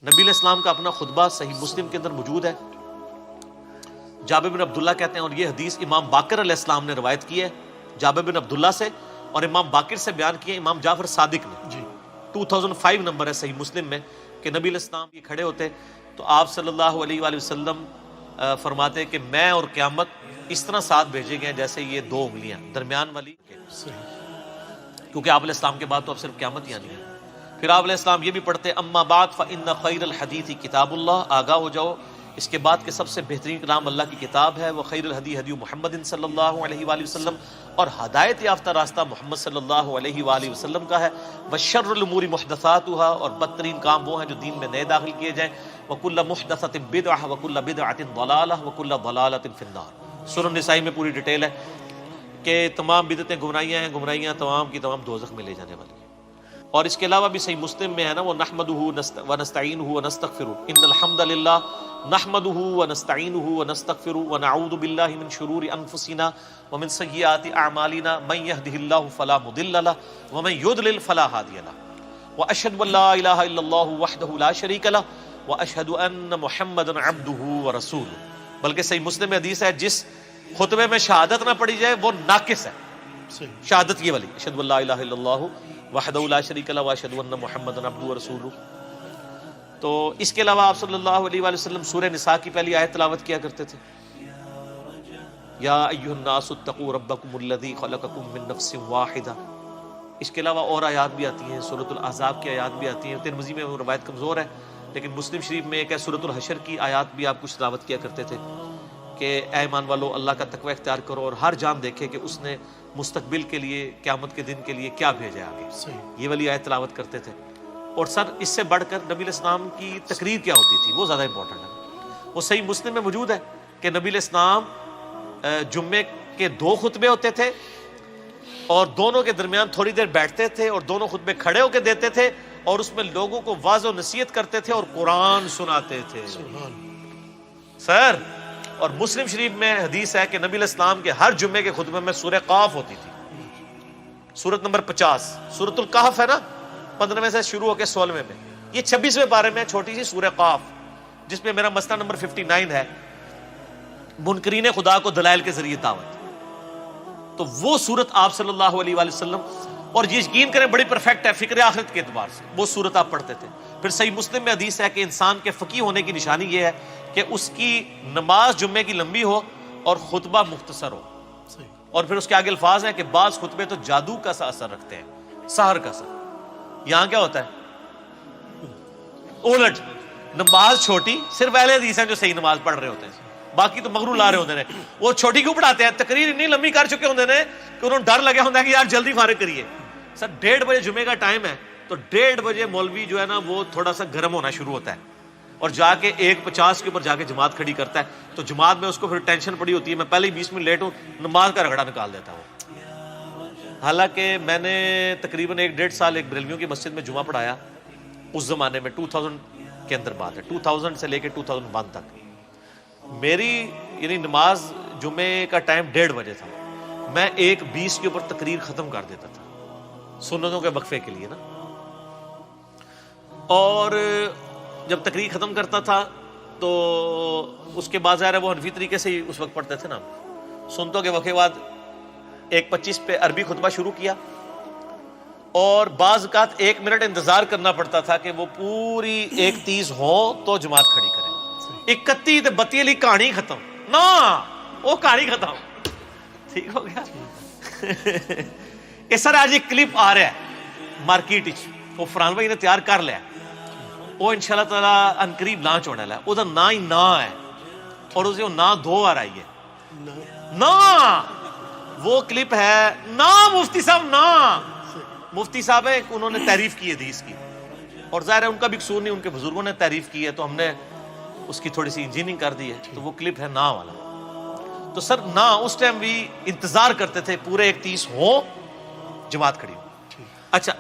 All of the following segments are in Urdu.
نبی علیہ السلام کا اپنا خطبہ صحیح مسلم کے اندر موجود ہے. جابر بن عبداللہ کہتے ہیں، اور یہ حدیث امام باقر علیہ السلام نے روایت کی ہے جابر بن عبداللہ سے، اور امام باقر سے بیان کی ہے امام جعفر صادق نے. 2005 نمبر ہے صحیح مسلم میں کہ نبی علیہ السلام یہ کھڑے ہوتے تو آپ صلی اللہ علیہ وآلہ وسلم فرماتے کہ میں اور قیامت اس طرح ساتھ بھیجے گئے جیسے یہ دو انگلیاں درمیان والی، کیونکہ آپ علیہ السلام کے بعد تو اب صرف قیامت ہی آنی ہے. پھر آپ علیہ السلام یہ بھی پڑھتے اما بعد فإن خیر الحدیث کتاب اللہ، آگاہ ہو جاؤ اس کے بعد کہ سب سے بہترین کلام اللہ کی کتاب ہے، وہ خیر الہدی ہدی محمد صلی اللہ علیہ وآلہ وسلم، اور ہدایت یافتہ راستہ محمد صلی اللہ علیہ وآلہ وسلم کا ہے، وشر الامور محدثاتها، اور بدترین کام وہ ہیں جو دین میں نئے داخل کیے جائیں، وکل محدثۃ بدعہ وکل بدعۃ ضلالہ وکل ضلالۃ فی النار. سورۃ النساء میں پوری ڈیٹیل ہے کہ تمام بدعتیں گمراہیاں ہیں، گمراہیاں تمام کی تمام دوزخ میں لے جانے والی ہیں. اور اس کے علاوہ بھی صحیح مسلم میں ہے نا، وہ نحمدہ ونستعینہ ونستغفرہ، ان الحمد للہ نحمدہ ونستعینہ ونستغفرہ ونعوذ باللہ من شرور انفسنا ومن سیئات اعمالنا من یہدہ اللہ فلا مضل لہ ومن یضلل فلا ہادی لہ واشہد ان لا الہ الا اللہ وحدہ لا شریک لہ واشہد ان محمدا عبدہ ورسولہ. بلکہ صحیح مسلم میں حدیث ہے جس خطبے میں شہادت نہ پڑھی جائے وہ ناقص ہے. شہادت یہ والی، اشہد ان لا الہ الا اللہ وحدہ لا شریک لہ واشہد ان محمدا عبدہ ورسولہ. تو اس کے علاوہ آپ صلی اللہ علیہ وآلہ وسلم سورہ نساء کی پہلی آیت تلاوت کیا کرتے تھے، یا ایھا الناس اتقوا ربکم الذی خلقکم من نفس واحدہ. اس کے علاوہ اور آیات بھی آتی ہیں، سورۃ الاحزاب کی آیات بھی آتی ہیں. ترمذی میں وہ روایت کمزور ہے لیکن مسلم شریف میں ایک ہے سورۃ الحشر کی آیات بھی آپ کچھ تلاوت کیا کرتے تھے کہ اے ایمان والو اللہ کا تقوی اختیار کرو اور ہر جان دیکھے کہ اس نے مستقبل کے لیے قیامت کے دن کے لیے کیا بھیجا ہے آگے. یہ والی آیت تلاوت کرتے تھے. اور سر اس سے بڑھ کر نبی علیہ السلام کی تقریر کیا ہوتی تھی وہ زیادہ امپورٹنٹ ہے. وہ صحیح مسلم میں موجود ہے کہ نبی علیہ السلام جمعے کے 2 خطبے ہوتے تھے اور دونوں کے درمیان تھوڑی دیر بیٹھتے تھے اور دونوں خطبے کھڑے ہو کے دیتے تھے اور اس میں لوگوں کو واعظ و نصیحت کرتے تھے اور قرآن سناتے تھے. سر اور مسلم شریف میں حدیث ہے کہ نبی علیہ السلام کے ہر جمعے کے خطبے میں سورہ قاف ہوتی تھی، سورت نمبر 50. سورۃ الکہف ہے نا، 15ویں سے شروع ہو کے 16ویں میں، یہ 26ویں پارے میں چھوٹی سی سورہ قاف جس میں میرا مسئلہ نمبر 59 ہے، منکرین خدا کو دلائل کے ذریعے دعوت. تو وہ سورت آپ صلی اللہ علیہ وآلہ وسلم، اور یہ یقین کریں بڑی پرفیکٹ ہے فکر آخرت کے اعتبار سے، وہ سورت آپ پڑھتے تھے. پھر صحیح مسلم میں حدیث ہے کہ انسان کے فقیہ ہونے کی نشانی یہ ہے کہ اس کی نماز جمعے کی لمبی ہو اور خطبہ مختصر ہو. اور پھر اس کے آگے الفاظ ہیں کہ بعض خطبے تو جادو کا سا اثر رکھتے ہیں، سحر کا اثر. یہاں کیا ہوتا ہے الٹ، نماز چھوٹی، صرف اہل حدیث ہیں جو صحیح نماز پڑھ رہے ہوتے ہیں، باقی تو مغرور لا رہے ہوتے ہیں. وہ چھوٹی کیوں پڑھاتے ہیں؟ تقریر اتنی لمبی کر چکے ہوتے ہیں کہ انہوں نے ڈر لگا ہوتا ہے کہ یار جلدی فارغ کریے. سر 1:30 بجے جمعے کا ٹائم ہے تو 1:30 بجے مولوی جو ہے نا وہ تھوڑا سا گرم ہونا شروع ہوتا ہے اور جا کے 1:50 کے اوپر جا کے جماعت کھڑی کرتا ہے. تو جماعت میں اس کو پھر ٹینشن پڑی ہوتی ہے، میں پہلے ہی 20 منٹ لیٹ ہوں، نماز کا رگڑا نکال دیتا ہوں. حالانکہ میں نے تقریباً 1-1.5 سال ایک بریلویوں کی مسجد میں جمعہ پڑھایا اس زمانے میں، 2000 کے اندر بات ہے، 2000 سے لے کے 2001 تک. میری یعنی نماز جمعے کا ٹائم 1:30 بجے تھا، میں 1:20 کے اوپر تقریر ختم کر دیتا تھا سنتوں کے وقفے کے لیے نا. اور جب تقریر ختم کرتا تھا تو اس کے بعد ظاہر ہے وہ حنفی طریقے سے ہی اس وقت پڑھتے تھے نا، سنتوں کے وقفے بعد 1:25 پہ عربی خطبہ شروع کیا اور بعض اوقات 1 منٹ انتظار کرنا پڑتا تھا کہ وہ پوری 1:30 ہو تو جماعت کھڑی کریں. 31 تے 32 والی کہانی ختم نہ، وہ کہانی ختم. ٹھیک ہو گیا. کہ سر آج ایک کلپ آ رہا ہے مارکیٹ وچ، وہ فرحان بھائی نے تیار کر لیا، وہ انشاءاللہ تعالی ان قریب لانچ ہونے والا ہے. وہ نا ہی نا ہے اور اسے نا 2 بار آئی ہے نا. وہ کلپ ہے نا مفتی صاحب، نا مفتی صاحب ہے، انہوں نے تعریف کی حدیث کی اور ظاہر ہے ان کا بھی قصور نہیں، ان کے بزرگوں نے تعریف کی ہے تو ہم نے اس کی تھوڑی سی انجینئرنگ کر دی ہے. تو وہ کلپ ہے نا والا. تو سر نا اس ٹائم بھی انتظار کرتے تھے پورے 1:30 ہو جماعت کھڑی ہو. اچھا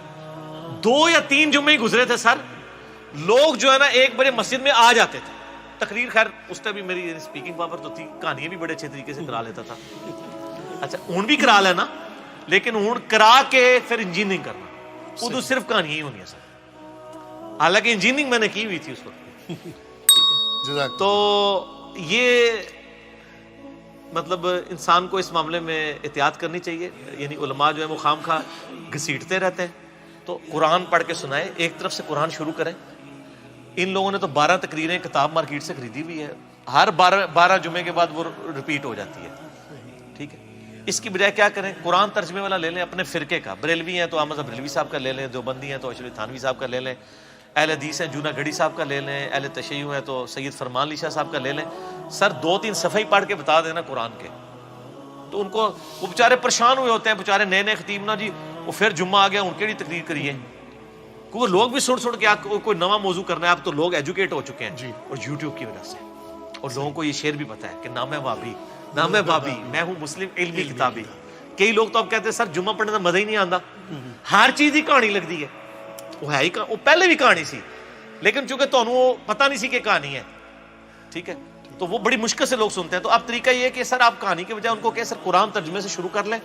2 یا 3 جمعے گزرے تھے سر، لوگ جو ہے نا 1 بجے مسجد میں آ جاتے تھے. تقریر خیر اس ٹائم بھی میری اسپیکنگ پاور تو تھی، کہانیاں بھی بڑے اچھے طریقے سے کرا لیتا تھا. اچھا اون بھی کرا لینا، لیکن اون کرا کے پھر انجینئرنگ کرنا، اردو صرف کہانیاں ہی ہونی ہے سر. حالانکہ انجینئرنگ میں نے کی ہوئی تھی اس وقت. جزاک تو یہ مطلب انسان کو اس معاملے میں احتیاط کرنی چاہیے. یعنی علماء جو ہے وہ خام خواہ گھسیٹتے رہتے ہیں. تو قرآن پڑھ کے سنائیں, ایک طرف سے قرآن شروع کریں. ان لوگوں نے تو 12 تقریریں کتاب مارکیٹ سے خریدی ہوئی ہے, ہر 12 جمعے کے بعد وہ ریپیٹ ہو جاتی ہے. ٹھیک ہے, اس کی بجائے کیا کریں, قرآن ترجمے والا لے لیں اپنے فرقے کا. بریلوی ہیں تو احمد بریلوی صاحب کا لے لیں, دیوبندی ہیں تو اشرف تھانوی صاحب کا لے لیں, اہل حدیث ہیں جونا گڑھی صاحب کا لے لیں, اہل تشیع ہیں تو سید فرمان علی شاہ صاحب کا لے لیں. سر 2-3 صفحے ہی پڑھ کے بتا دینا قرآن کے, تو ان کو وہ بیچارے پریشان ہوئے ہوتے ہیں, بیچارے نئے خطیب نا جی, وہ پھر جمعہ آ گیا ان کی تقریر کریے. وہ لوگ بھی سن کے کوئی نواں موضوع کرنا ہے. اب تو لوگ ایجوکیٹ ہو چکے ہیں اور یوٹیوب کی وجہ سے, اور لوگوں کو یہ شعر بھی پتا ہے کہ نام ہے بابی, نام ہے بابی, میں ہوں مسلم علمی کتابی. کئی لوگ تو اب کہتے ہیں سر جمعہ پڑھنے کا مزہ ہی نہیں آتا, ہر چیز ہی کہانی لگتی ہے. وہ ہے ہی وہ پہلے بھی کہانی سی, لیکن چونکہ تمہیں پتہ نہیں سی کہ کہانی ہے. ٹھیک ہے, تو وہ بڑی مشکل سے لوگ سنتے ہیں. تو اب طریقہ یہ ہے کہ سر آپ کہانی کے بجائے ان کو کہ سر قرآن ترجمے سے شروع کر لیں.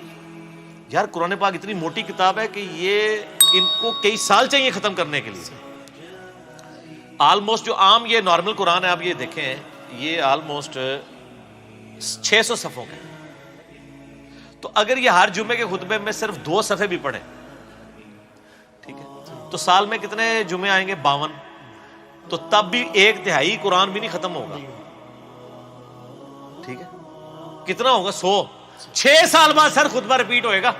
یار قرآن پاک اتنی موٹی کتاب ہے کہ یہ ان کو کئی سال چاہیے ختم کرنے کے لیے. آلموسٹ جو عام یہ نارمل قرآن ہے, آپ یہ دیکھیں, یہ آلموسٹ 600 صفحوں کا. تو اگر یہ ہر جمعے کے خطبے میں صرف 2 صفحے بھی پڑھیں, ٹھیک ہے, تو سال میں کتنے جمعے آئیں گے, 52. تو تب بھی 1/3 قرآن بھی نہیں ختم ہوگا. ٹھیک ہے, کتنا ہوگا, 100. 6 سال بعد سر خطبہ ریپیٹ ہوئے گا,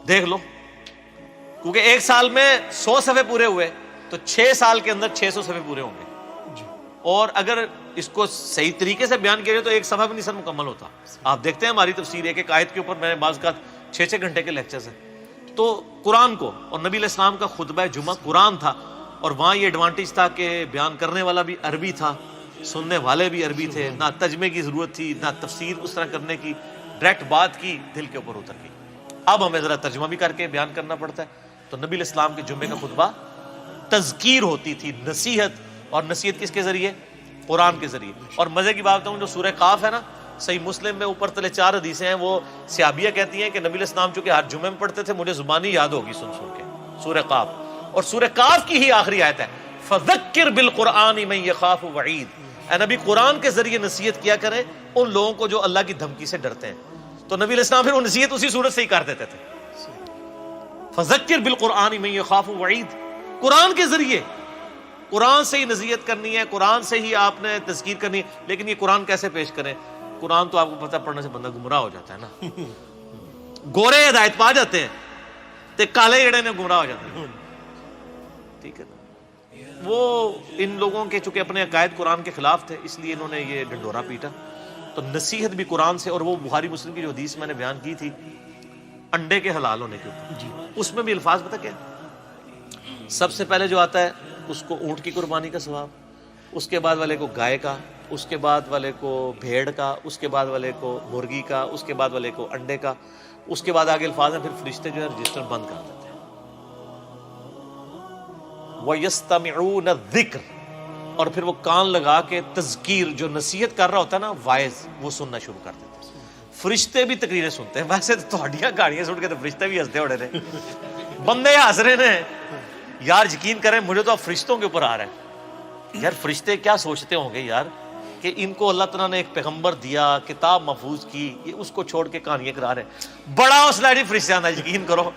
دیکھ لو. کیونکہ 1 سال میں 100 صفحے پورے ہوئے, تو 6 سال کے اندر 600 صفحے پورے ہوں گے. اور اگر اس کو صحیح طریقے سے بیان کیا جائے تو 1 صفحہ بھی نہیں سر مکمل ہوتا. آپ دیکھتے ہیں ہماری تفسیر ایک آیت کے اوپر میں نے بعض کا 6 گھنٹے کے لیکچرز ہیں. تو قرآن کو, اور نبی علیہ السلام کا خطبہ جمعہ قرآن تھا, اور وہاں یہ ایڈوانٹیج تھا کہ بیان کرنے والا بھی عربی تھا, سننے والے بھی عربی تھے, نہ ترجمے کی ضرورت تھی, نہ تفسیر اس طرح کرنے کی, ڈائریکٹ بات کی, دل کے اوپر اتر گئی. اب ہمیں ذرا ترجمہ بھی کر کے بیان کرنا پڑتا ہے. تو نبی علیہ السلام کے جمعے کا خطبہ تذکیر ہوتی تھی, نصیحت, اور نصیحت کس کے ذریعے, قرآن کے ذریعے. اور مزے کی بات ہوں, جو سورہ قاف ہے نا, صحیح مسلم میں اوپر تلے 4 حدیثیں ہیں, وہ صحابیہ کہتی ہیں کہ نبی علیہ السلام چونکہ ہر جمعے میں پڑھتے تھے, مجھے زبانی یاد ہوگی سن کے سورہ قاف. اور سورہ قاف کی ہی آخری آیت ہے, فذکر بالقرآن من یخاف وعید. اے نبی قرآن کے ذریعے نصیحت کیا کریں ان لوگوں کو جو اللہ کی دھمکی سے ڈرتے ہیں. تو نبی علیہ السلام پھر وہ نصیحت اسی صورت سے ہی کر دیتے تھے, فذکر بالقرآن من یخاف وعید. قرآن کے ذریعے, قرآن سے ہی نصیحت کرنی ہے, قرآن سے ہی آپ نے تذکیر کرنی ہے. لیکن یہ قرآن کیسے پیش کریں, قرآن تو آپ کو پتہ پڑھنے سے بندہ گمراہ ہو جاتا ہے نا. گورے ہدایت پا جاتے ہیں تے کالے جڑے نے گمراہ ہو جاتے ہیں. ٹھیک ہے نا, وہ ان لوگوں کے چونکہ اپنے عقائد قرآن کے خلاف تھے, اس لیے انہوں نے یہ ڈنڈورا پیٹا. تو نصیحت بھی قرآن سے. اور وہ بخاری مسلم کی جو حدیث میں نے بیان کی تھی انڈے کے حلال ہونے کے اوپر, اس میں بھی الفاظ پتہ کیا, سب سے پہلے جو آتا ہے اس کو اونٹ کی قربانی کا ثواب, اس کے بعد والے کو گائے کا, اس کے بعد والے کو بھیڑ کا, اس کے بعد والے کو مرغی کا, اس کے بعد والے کو انڈے کا, اس کے بعد آگے الفاظ ہیں پھر فرشتے جو ہے رجسٹر بند کر دیتے ہیں. وَيَسْتَمِعُونَ الذِّكْرَ, اور پھر وہ کان لگا کے تذکیر, جو نصیحت کر رہا ہوتا ہے نا وائز, وہ سننا شروع کر دیتے ہیں. فرشتے بھی تقریریں سنتے ہیں. ویسے تو تھوڑیاں گاڑیاں سن کے تو فرشتے بھی ہنستے ہوڑے نے, بندے ہنس رہے ہیں. یار یقین کریں مجھے تو اب فرشتوں کے اوپر آ رہا ہے. یار فرشتے کیا سوچتے ہوں گے یار کہ ان کو اللہ تعالیٰ نے ایک پیغمبر دیا, کتاب محفوظ کی, یہ اس کو چھوڑ کے کہانیاں کرا رہے ہیں. بڑا حوصلہ ہے فرشتیاں دا, یقین کرو.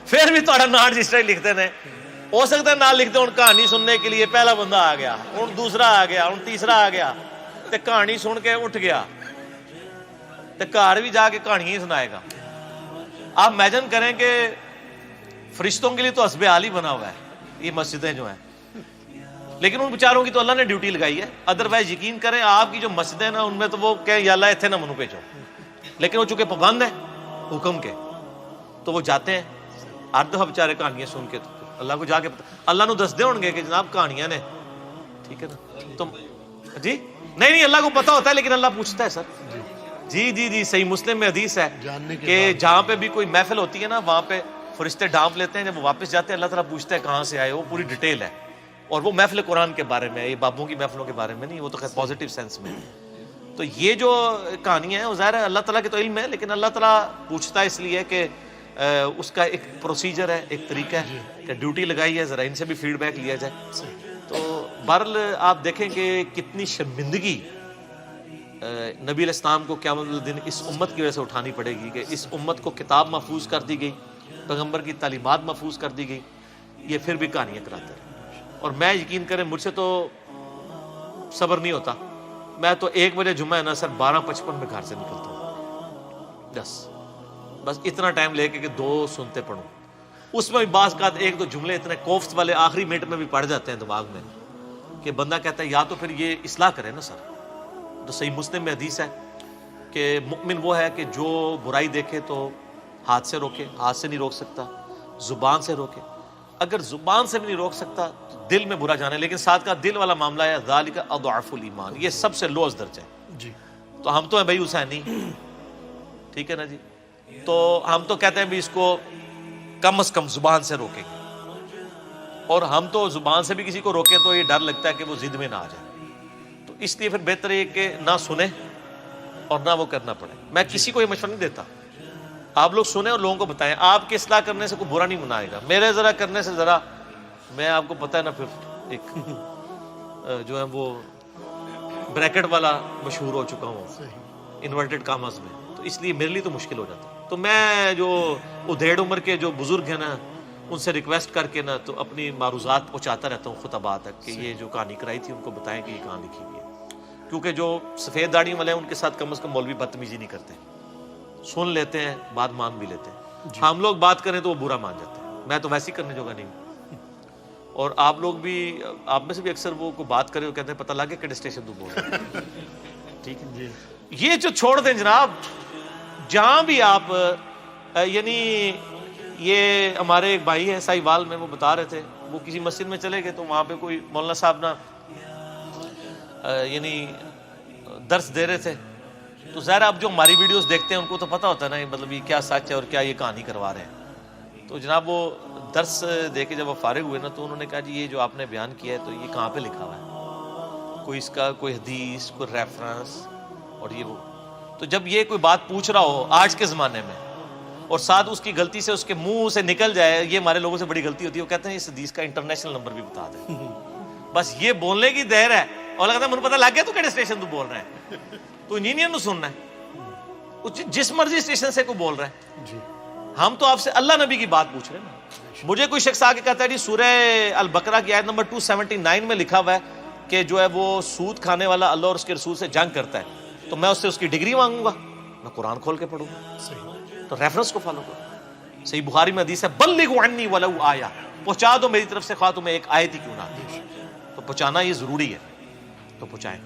پھر بھی تھوڑا نام رجسٹر لکھتے ہیں, ہو سکتا ہے نام لکھتے ہوں کہانی سننے کے لیے پہلا بندہ آ گیا, ہوں دوسرا آ گیا, ہوں تیسرا آ گیا, تے کہانی سن کے اٹھ گیا, تے گھر بھی جا کے کہانیاں ہی سنائے گا. آپ امیجن کریں کہ فرشتوں کے لیے تو حسب حال ہی بنا ہوا ہے یہ مسجدیں جو ہیں, لیکن ان بیچاروں کی تو اللہ نے ڈیوٹی لگائی ہے. ادروائز یقین کریں آپ کی جو مسجدیں نا ان میں تو وہ کہیں یا اللہ اتنے نہ منو بھیجو, لیکن وہ چونکہ پابند ہے حکم کے, تو وہ جاتے ہیں ہر دفعہ بیچارے کہانیاں سن کے. اللہ کو جا کے اللہ نو دس دے ہوں گے کہ جناب کہانیاں نے, ٹھیک ہے نا, تم جی نہیں اللہ کو پتا ہوتا ہے, لیکن اللہ پوچھتا ہے سر. جی صحیح مسلم میں حدیث ہے کہ جہاں پہ بھی کوئی محفل ہوتی ہے نا وہاں پہ فرشتے ڈانپ لیتے ہیں, جب وہ واپس جاتے ہیں اللہ تعالیٰ پوچھتا ہے کہاں سے آئے, وہ پوری ڈیٹیل ہے. اور وہ محفل قرآن کے بارے میں, یہ بابوں کی محفلوں کے بارے میں نہیں, وہ تو خیر پازیٹیو سینس میں. تو یہ جو کہانیاں ہیں وہ ظاہر ہے اللہ تعالیٰ کے تو علم ہے, لیکن اللہ تعالیٰ پوچھتا ہے اس لیے کہ اس کا ایک پروسیجر ہے, ایک طریقہ ہے کہ ڈیوٹی لگائی ہے, ذرا ان سے بھی فیڈ بیک لیا جائے. تو بہرحال آپ دیکھیں کہ کتنی شرمندگی نبی علیہ السلام کو قیامت الدین اس امت کی وجہ سے اٹھانی پڑے گی کہ اس امت کو کتاب محفوظ کر دی گئی, پیغمبر کی تعلیمات محفوظ کر دی گئی, یہ پھر بھی کہانیاں کراتے رہے. اور میں یقین کریں مجھ سے تو صبر نہیں ہوتا, میں تو 1 بجے جمعہ ہے نا سر 12:55 میں گھر سے نکلتا ہوں, بس اتنا ٹائم لے کے کہ 2 سنتے پڑھوں. اس میں بھی بعض کا 1-2 جملے اتنے کوفت والے آخری منٹ میں بھی پڑ جاتے ہیں دماغ میں کہ بندہ کہتا ہے یا تو پھر یہ اصلاح کرے نا سر. تو صحیح مسلم میں حدیث ہے کہ مؤمن وہ ہے کہ جو برائی دیکھے تو ہاتھ سے روکے, ہاتھ سے نہیں روک سکتا, زبان سے روکے, اگر زبان سے بھی نہیں روک سکتا تو دل میں برا جانے, لیکن ساتھ کا دل والا معاملہ ہے ذالک اضعف الایمان, یہ سب سے لوز درجہ ہے جی. تو ہم تو ہیں بھائی حسینی, ٹھیک ہے نا جی, تو ہم تو کہتے ہیں بھی اس کو کم از کم زبان سے روکیں گے, اور ہم تو زبان سے بھی کسی کو روکیں تو یہ ڈر لگتا ہے کہ وہ ضد میں نہ آ جائے. تو اس لیے پھر بہتر ہے کہ نہ سنیں اور نہ وہ کرنا پڑے. میں کسی کو یہ مشورہ نہیں دیتا, آپ لوگ سنیں اور لوگوں کو بتائیں. آپ کے اصلاح کرنے سے کوئی برا نہیں منائے گا, میرے ذرا کرنے سے ذرا, میں آپ کو پتہ ہے نا پھر ایک جو ہے وہ بریکٹ والا مشہور ہو چکا ہوں انورٹڈ کاماز میں, تو اس لیے میرے لیے تو مشکل ہو جاتا. تو میں جو ادھیڑ عمر کے جو بزرگ ہیں نا ان سے ریکویسٹ کر کے نا تو اپنی معروضات پہنچاتا رہتا ہوں خطبات تک کہ یہ جو کہانی کرائی تھی ان کو بتائیں کہ یہ کہاں لکھی ہوئی ہے. کیونکہ جو سفید داڑھی والے ہیں ان کے ساتھ کم از کم مولوی بدتمیزی نہیں کرتے, سن لیتے ہیں, بات مان بھی لیتے ہیں. ہم لوگ بات کریں تو وہ برا مان جاتے ہیں, میں تو ویسے ہی کرنے جوگا نہیں ہوں. اور آپ لوگ بھی, آپ میں سے بھی اکثر وہ کو بات کرے وہ کہتے ہیں پتہ لگ گیا کہڑے اسٹیشن تو بول رہے ہیں, ٹھیک ہے. یہ جو چھوڑ دیں جناب, جہاں بھی آپ, یعنی یہ ہمارے ایک بھائی ہیں ساہیوال میں, وہ بتا رہے تھے وہ کسی مسجد میں چلے گئے تو وہاں پہ کوئی مولانا صاحب نا یعنی درس دے رہے تھے. تو ظاہر اب جو ہماری ویڈیوز دیکھتے ہیں ان کو تو پتہ ہوتا ہے نا مطلب یہ کیا سچ ہے اور کیا یہ کہانی کروا رہے ہیں. تو جناب وہ درس دے کے جب وہ فارغ ہوئے نا تو انہوں نے کہا جی یہ جو آپ نے بیان کیا ہے تو یہ کہاں پہ لکھا ہوا ہے, کوئی اس کا کوئی حدیث, کوئی ریفرنس اور یہ وہ. تو جب یہ کوئی بات پوچھ رہا ہو آج کے زمانے میں اور ساتھ اس کی غلطی سے اس کے منہ سے نکل جائے, یہ ہمارے لوگوں سے بڑی غلطی ہوتی ہے, وہ کہتے ہیں اس حدیث کا انٹرنیشنل نمبر بھی بتا دیں. بس یہ بولنے کی دیر ہے, اور لگتا ہے مجھے پتہ لگ گیا تو کہڑے اسٹیشن تو بول رہا ہے, تو انجینئر نو سننا ہے, جس مرضی اسٹیشن سے کوئی بول رہا ہے. جی. ہم تو آپ سے اللہ نبی کی بات پوچھ رہے ہیں نا. مجھے کوئی شخص آ کے کہتا ہے جی سورہ البقرہ کی آیت نمبر 279 میں لکھا ہوا ہے کہ جو ہے وہ سود کھانے والا اللہ اور اس کے رسول سے جنگ کرتا ہے, تو میں اس سے اس کی ڈگری مانگوں گا؟ میں قرآن کھول کے پڑھوں گا, تو ریفرنس کو فالو کرو. صحیح بخاری میں حدیث ہے بلغوا عنی ولو آیا, پہنچا دو میری طرف سے خواہ تمہیں ایک آیت ہی کیوں نہ آتی. تو پہنچانا یہ ضروری ہے, تو پہنچائیں.